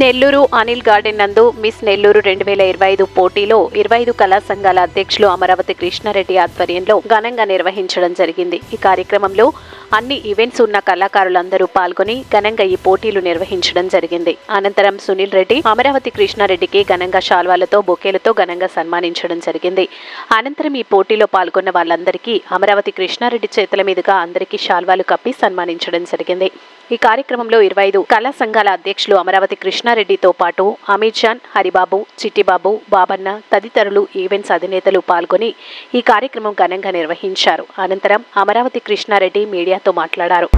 Nellore Anil garden నందు miss Nellore 2025 పోటీలో 25 కళా సంఘాల అధ్యక్షులు అమరావతి కృష్ణారెడ్డి ఆధ్వర్యంలో ఘనంగా నిర్వహించడం జరిగింది. ఈ కార్యక్రమంలో అన్ని ఈవెంట్స్ ఉన్న కళాకారులందరూ పాల్గొని ఘనంగా ఈ పోటీలు నిర్వహించడం జరిగింది. అనంతరం సునీల్ రెడ్డి అమరావతి కృష్ణారెడ్డికి ఘనంగా శాల్వాలతో బొకేలతో ఘనంగా సన్మానించడం జరిగింది. అనంతరం ఈ పోటీలో పాల్గొన్న వాళ్ళందరికీ అమరావతి కృష్ణారెడ్డి చేతుల మీదుగా అందరికీ శాల్వాలు కప్పి సన్మానించడం జరిగింది. ఈ కార్యక్రమంలో 25 కళా సంఘాల అధ్యక్షులు అమరావతి కృష్ణారెడ్డితో పాటు అమీర్ జాన్, హరిబాబు, చిట్టిబాబు, బాబన్న తదితరులు ఈవెంట్స్ అధినేతలు పాల్గొని ఈ కార్యక్రమం ఘనంగా నిర్వహించారు. అనంతరం అమరావతి కృష్ణారెడ్డి మీడియాతో మాట్లాడారు.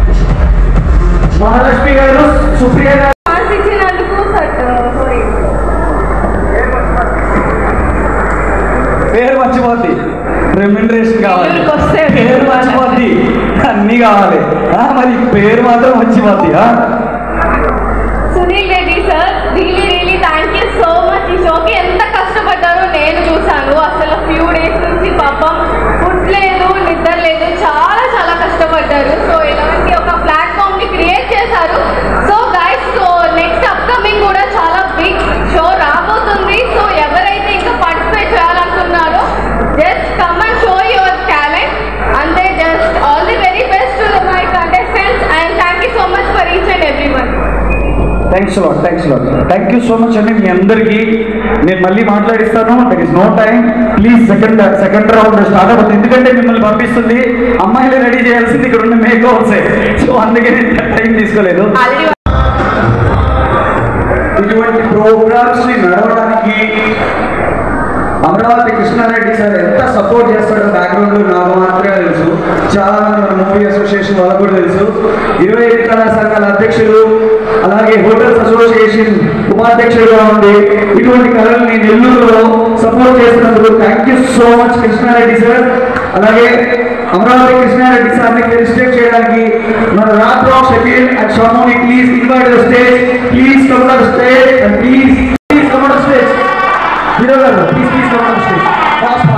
పేరు మర్చిపోద్ది, రెమ్యునరేషన్ కావాలి, పేరు మర్చిపోద్ది, అన్నీ కావాలి, మరి పేరు మాత్రం మర్చిపోద్ది. Sunil Reddy sir, really thank you so much. ఈ షోకి ఎంత కష్టపడ్డారో నేను చూశాను. అసలు ఫ్యూ డేస్ నుంచి పాపం ఫుడ్ లేదు, నిద్ర లేదు, చాలా చాలా కష్టపడ్డారు. సో ఇలాంటి ఒక ప్లాట్ఫామ్ ని క్రియేట్ చేశారు. So guys, so next upcoming కూడా చాలా బిగ్ షో రాబోతుంది. సో ఎవరైతే ఇంకా పార్టిసిపేట్ చేయాలనుకున్నారో just come and show your talent. అంతే, just all the very best to my contestants and thank you so much for each and every one. Thanks lot, thank you so much అండి. మీ అందరికీ నేను మళ్ళీ మాట్లాడిస్తాను. There is no time. Please second round start అవుతుంది. ఎందుకంటే మిమ్మల్ని పంపిస్తుంది అమ్మాయిలు రెడీ చేయాల్సింది ఇక్కడ ఉన్న మేకవర్సే. సో అందుకే నేను టైం తీసుకోలేదు. ఇటువంటి ప్రోగ్రామ్స్ ని నడవడానికి అమరావతి కృష్ణారెడ్డి సార్ ఎంత సపోర్ట్ చేస్తాడో బ్యాక్గ్రౌండ్ నాకు మాత్రమే తెలుసు. చాలా మంది మన మూవీ అసోసియేషన్ వాళ్ళకు కూడా తెలుసు. 25 కళా సంఘాల అధ్యక్షులు, అలాగే హోటల్స్ అసోసియేషన్ ఉపాధ్యక్షులుగా ఉండి ఇటువంటి కళల్ని నెల్లూరులో సపోర్ట్ చేస్తున్నందుకు thank you so much Krishna Reddy sir. అలాగే అమరావతి కృష్ణారెడ్డి సార్ని ఫెలిసిటేట్ చేయడానికి మన Rath Shakeel and Shamoni please invite the stage. Please come to the stage and please come to the stage. Hero గారు please come to the stage. Fast.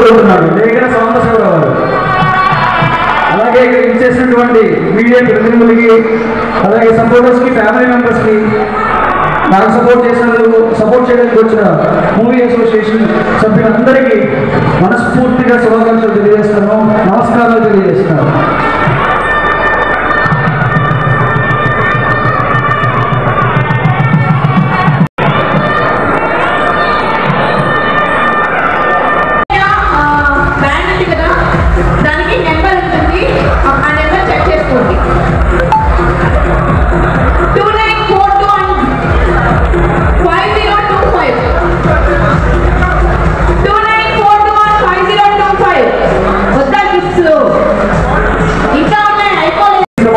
కోరుతున్నాడు. లేఖన సాంబశివరావు గారు. అలాగే ఇచ్చేసినటువంటి మీడియా ప్రతినిధులకి, అలాగే సపోర్టర్స్కి, ఫ్యామిలీ మెంబర్స్కి, నాకు సపోర్ట్ చేయడానికి వచ్చిన మూవీ అసోసియేషన్ సభ్యులందరికీ మనస్ఫూర్తిగా శుభాకాంక్షలు తెలియజేస్తాను, నమస్కారాలు తెలియజేస్తున్నాను.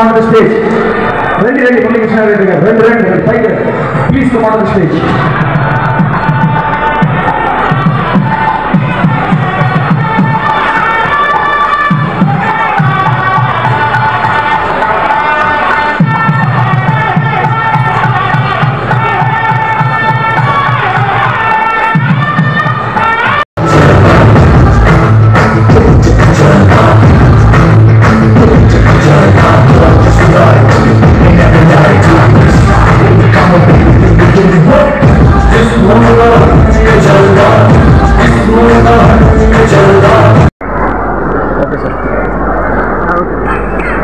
On the stage. Ready, Krishna Reddy garu. Ready, Tiger. Please come on the stage.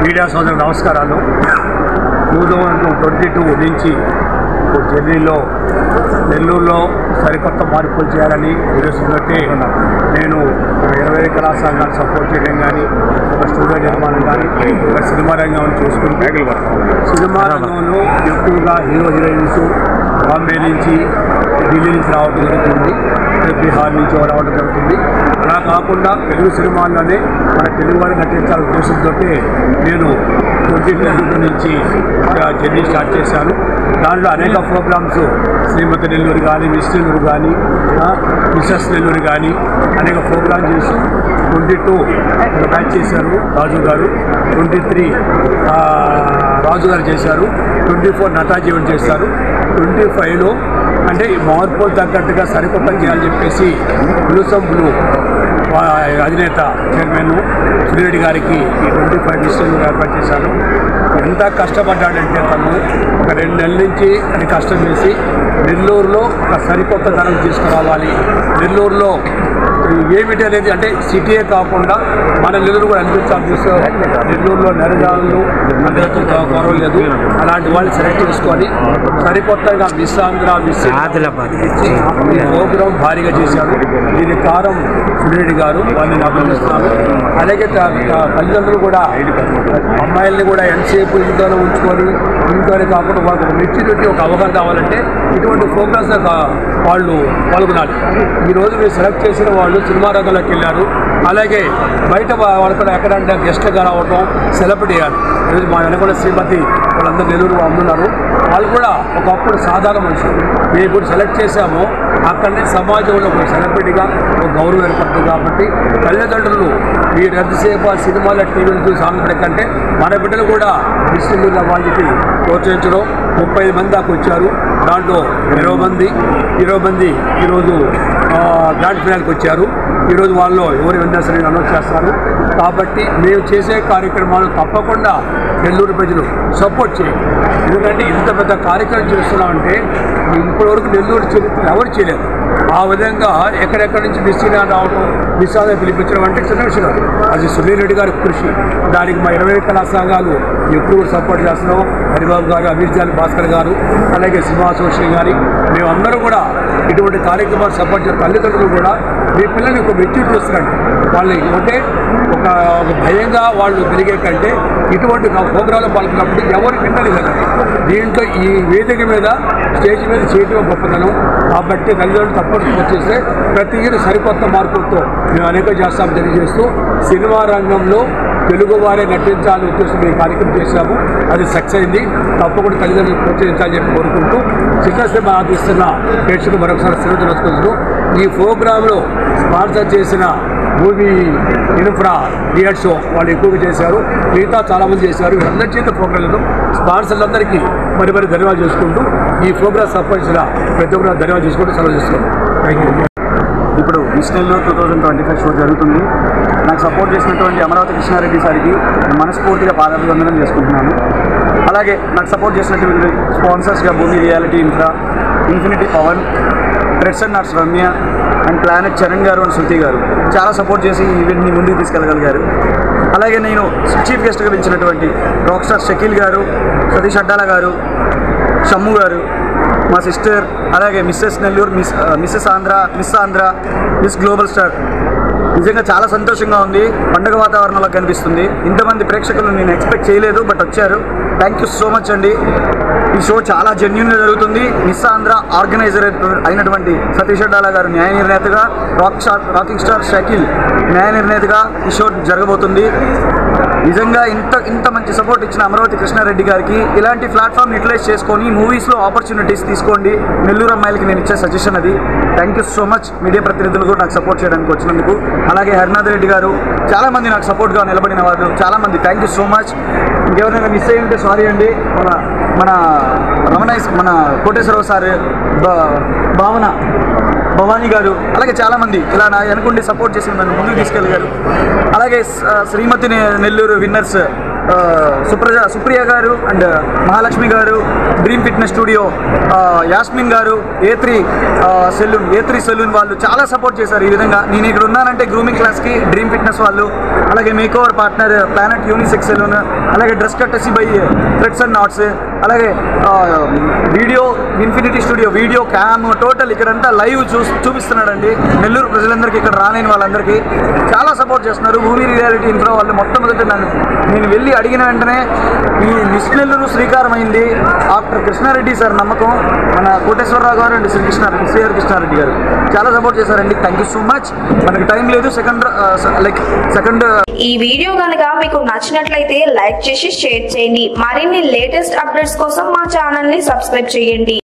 Media సోదరులకు నమస్కారాలు. 2022 నుంచి ఢిల్లీలో నెల్లూరులో సరికొత్త మార్పులు చేయాలని ఉద్దేశంతో నేను 20 కళా సంఘాలు సపోర్ట్ చేయడం కానీ, ఒక స్టూడియో నిర్మాణం కానీ, ఒక సినిమా రంగం చూసుకుంటే సినిమా రంగంలో ఎక్కువగా హీరో హీరోయిన్స్ బాంబే నుంచి, ఢిల్లీ నుంచి రావడం జరుగుతుంది, బీహార్ నుంచి రావడం జరుగుతుంది. అలా కాకుండా తెలుగు సినిమాల్లోనే మన తెలుగు వారిని నటించాలనే ఉద్దేశంతో నేను 2022 నుంచి జర్నీ స్టార్ట్ చేశాను. దాంట్లో అనేక ప్రోగ్రామ్స్ శ్రీమతి నెల్లూరు కానీ, మిస్ నెల్లూరు కానీ, మిస్సెస్ నెల్లూరు కానీ అనేక ప్రోగ్రామ్ చేసి 22 బ్యాచ్ చేశారు రాజు గారు, 23 రాజు గారు చేశారు, 24 నటాజీ ఈవెంట్ చేశారు, 25లో అంటే ఈ మార్పులు తగ్గట్టుగా సరికొత్త చేయాలని చెప్పేసి బ్లూ అధినేత చైర్మన్ సురేరెడ్డి గారికి ఈ 25 విషయాలు ఏర్పాటు చేశాను. ఎంత కష్టపడ్డాడంటే తను ఒక 2 నెలల నుంచి అది కష్టం చేసి నెల్లూరులో ఒక సరికొత్త ధనం తీసుకురావాలి, నెల్లూరులో ఏమిటి అనేది అంటే సిటీయే కాకుండా మన నెల్లూరు కూడా అనిపించాలని చూస్తారు. నెల్లూరులో నెరజాలు అందరితో గౌరవం లేదు, అలాంటి వాళ్ళు సెలెక్ట్ చేసుకొని సరికొత్తగా మిస్ ఆంధ్ర, మిస్ ఆదిలాబాద్ ఇచ్చి ఈ ప్రోగ్రాం భారీగా చేశాడు. దీని కారం సురేరెడ్డి గారు, వాళ్ళని అభినందిస్తున్నాను. అలాగే తల్లిదండ్రులు కూడా అమ్మాయిల్ని కూడా ఎంతసేపు ఇంట్లోనే ఉంచుకొని, ఇంట్లోనే కాకుండా వాళ్ళకి ఒక మెచ్యూరిటీ, ఒక అవగాహన కావాలంటే ఇటువంటి ప్రోగ్రామ్స్ వాళ్ళు పాల్గొనాలి. ఈరోజు మీరు సెలెక్ట్ చేసిన వాళ్ళు సినిమా రంగంలోకి వెళ్ళారు, అలాగే బయట వాళ్ళతో ఎక్కడంటే గెస్ట్గా రావడం, సెలబ్రిటీ అయ్యారు. ఈరోజు మా వెనకాల శ్రీమతి వాళ్ళందరూ నెల్లూరు అమ్మున్నారు. వాళ్ళు కూడా ఒకప్పుడు సాధారణ మనుషులు. మేము ఇప్పుడు సెలెక్ట్ చేశామో అక్కడనే సమాజంలో ఒక సెలబ్రిటీగా ఒక గౌరవం ఏర్పడుతుంది. కాబట్టి తల్లిదండ్రులు మీరు ఎంతసేపు ఆ సినిమాల టీవీలు చూసి ఆనందపడే కంటే మన బిడ్డలు కూడా మిస్టర్ల వాళ్ళకి ప్రోత్సహించడం. 30 మంది దాకా వచ్చారు, దాంట్లో 20 మంది ఈరోజు గ్రాండ్ ఫినాల్కి వచ్చారు. ఈరోజు వాళ్ళు ఎవరు విన్నా సరే అనౌన్స్ చేస్తారు. కాబట్టి మేము చేసే కార్యక్రమాలు తప్పకుండా నెల్లూరు ప్రజలు సపోర్ట్ చేయండి. ఎందుకంటే ఇంత పెద్ద కార్యక్రమం చేస్తున్నామంటే ఇప్పటివరకు నెల్లూరు చరిత్ర ఎవరు చేయలేదు. ఆ విధంగా ఎక్కడెక్కడి నుంచి మిస్సీగా రావడం, మిస్సాగా పిలిపించడం అంటే చిన్న విషయం. అది సునీల్ గారి కృషి. దానికి మా 20 కళా సంఘాలు ఎప్పుడు సపోర్ట్ చేస్తున్నాం. హరిబాబు గారు, అమీర్జాన్ భాస్కర్ గారు, అలాగే సినిమా అసోసియేషన్ గారి మేమందరూ కూడా ఇటువంటి కార్యక్రమాలు సపోర్ట్ చేసిన తల్లిదండ్రులు కూడా మీ పిల్లల్ని ఒక మెచ్యూరిటీ చేస్తున్నారండి. వాళ్ళకి అంటే ఒక భయంగా వాళ్ళు పెరిగే కంటే ఇటువంటి ప్రోగ్రాంలో పాల్గొన్నప్పుడు ఎవరు విన్నది కదండి. దీంట్లో ఈ వేదిక మీద స్టేజ్ మీద చేయటం గొప్పతనం. కాబట్టి తల్లిదండ్రులు తప్పకుండా సపోర్ట్ చేస్తే ప్రతి ఇయర్ సరికొత్త మార్పులతో మేము అనేక చేస్తాం తెలియజేస్తూ సినిమా రంగంలో తెలుగు వారే నటించాలని ఉద్దేశం మేము కార్యక్రమం చేశాము. అది సక్సెస్ అయింది. తప్పకుండా తల్లిదండ్రులు ప్రోత్సహించాలని చెప్పి కోరుకుంటూ చిన్నసినిమా ఆదిస్తున్న ప్రేక్షకులు మరొకసారి శ్రద్ధ తెలుసుకుంటూ ఈ ప్రోగ్రాంలో స్పాన్సర్ చేసిన మూవీ ఇన్ఫ్రా థియేటర్ షో వాళ్ళు ఎక్కువగా చేశారు. మిగతా చాలామంది చేశారు. వీళ్ళందరి చేత ప్రోగ్రాంలు స్పాన్సర్లందరికీ మరి ధన్యవాదాలు చేసుకుంటూ ఈ ప్రోగ్రాం సపోర్ట్ చేసిన ప్రతి ఒక్కరు ధన్యవాదాలు చేసుకుంటూ సెలవు చేస్తున్నాం. Thank you. ఇప్పుడు మిస్ నెల్లూరు 2025 షో జరుగుతుంది. నాకు సపోర్ట్ చేసినటువంటి అమరావతి కృష్ణారెడ్డి సార్కి మనస్ఫూర్తిగా పాదాభివందనం చేసుకుంటున్నాను. అలాగే నాకు సపోర్ట్ చేసినటువంటి స్పాన్సర్స్గా Bhoomi reality infra, infinity Pavan, treads and arts Ramya and planet Charan garu and శృతి గారు చాలా సపోర్ట్ చేసి ఈ ఈవెంట్ని ముందుకు తీసుకెళ్ళగలిగారు. అలాగే నేను చీఫ్ గెస్ట్గా పిలిచినటువంటి రాక్ స్టార్ షకీల్ గారు, సతీష్ అడ్డాల గారు, షమ్ము గారు, మా సిస్టర్, అలాగే Mrs Nellore, Mrs Andhra, miss global star. నిజంగా చాలా సంతోషంగా ఉంది. పండుగ వాతావరణంలో కనిపిస్తుంది. ఇంతమంది ప్రేక్షకులు నేను ఎక్స్పెక్ట్ చేయలేదు, బట్ వచ్చారు. థ్యాంక్ యూ సో మచ్ అండి. ఈ షో చాలా జెన్యూన్గా జరుగుతుంది. మిస్ ఆంధ్ర ఆర్గనైజర్ అయినటువంటి సతీష్ అడ్డాల గారు న్యాయ నిర్ణేతగా, రాకింగ్ స్టార్ షకీల్ న్యాయ నిర్ణేతగా ఈ షో జరగబోతుంది. నిజంగా ఇంత మంచి సపోర్ట్ ఇచ్చిన అమరావతి కృష్ణారెడ్డి గారికి ఇలాంటి ప్లాట్ఫామ్ యూటిలైజ్ చేసుకొని మూవీస్లో ఆపర్చునిటీస్ తీసుకోండి. నెల్లూరు అమ్మాయిలకి నేను ఇచ్చే సజెషన్ అది. Thank you so much media ప్రతినిధులు కూడా నాకు సపోర్ట్ చేయడానికి వచ్చినందుకు. అలాగే హరినాథ్ రెడ్డి గారు, చాలామంది నాకు సపోర్ట్గా నిలబడిన వాళ్ళు చాలామంది. Thank you so much. ఇంకెవరైనా మిస్ అయ్యి ఉంటే సారీ అండి. మన మన కోటేశ్వరరావు సార్, భవానీ గారు, అలాగే చాలామంది ఇలా నా వెనుకుండి సపోర్ట్ చేసి నన్ను ముందుకు తీసుకెళ్ళగారు. అలాగే శ్రీమతి నెల్లూరు విన్నర్స్ సుప్రియ గారు అండ్ మహాలక్ష్మి గారు, డ్రీమ్ ఫిట్నెస్ స్టూడియో యాస్మిన్ గారు, ఏ3 సెలూన్ వాళ్ళు చాలా సపోర్ట్ చేశారు. ఈ విధంగా నేను ఇక్కడ ఉన్నానంటే గ్రూమింగ్ క్లాస్కి డ్రీమ్ ఫిట్నెస్ వాళ్ళు, అలాగే makeover partner planet unisex salon, అలాగే డ్రెస్ కట్టసి బై థ్రెడ్స్ అండ్ నాట్స్, అలాగే video infinity studio video cam, total ఇక్కడంతా లైవ్ చూపిస్తున్నాడండి. నెల్లూరు ప్రజలందరికీ, ఇక్కడ రాలేని వాళ్ళందరికీ చాలా సపోర్ట్ చేస్తున్నారు. భూమి రియాలిటీ ఇన్ఫ్రా వాళ్ళు మొట్టమొదటి నేను వెళ్ళి అడిగిన వెంటనే ఈ మిస్ నెల్లూరు శ్రీకారం అయింది ఆఫ్టర్ కృష్ణారెడ్డి సార్ నమ్మకం. మన కోటేశ్వరరావు గారు అండ్ శ్రీఆర్ కృష్ణారెడ్డి గారు చాలా సపోర్ట్ చేశారండి. Thank you so much. మనకి టైం లేదు. సెకండ్ ఈ వీడియో కనుక మీకు నచ్చినట్లయితే లైక్ చేసి షేర్ చేయండి. మరిన్ని లేటెస్ట్ అప్డేట్స్ కోసం మా ఛానల్ ని సబ్స్క్రైబ్ చేయండి.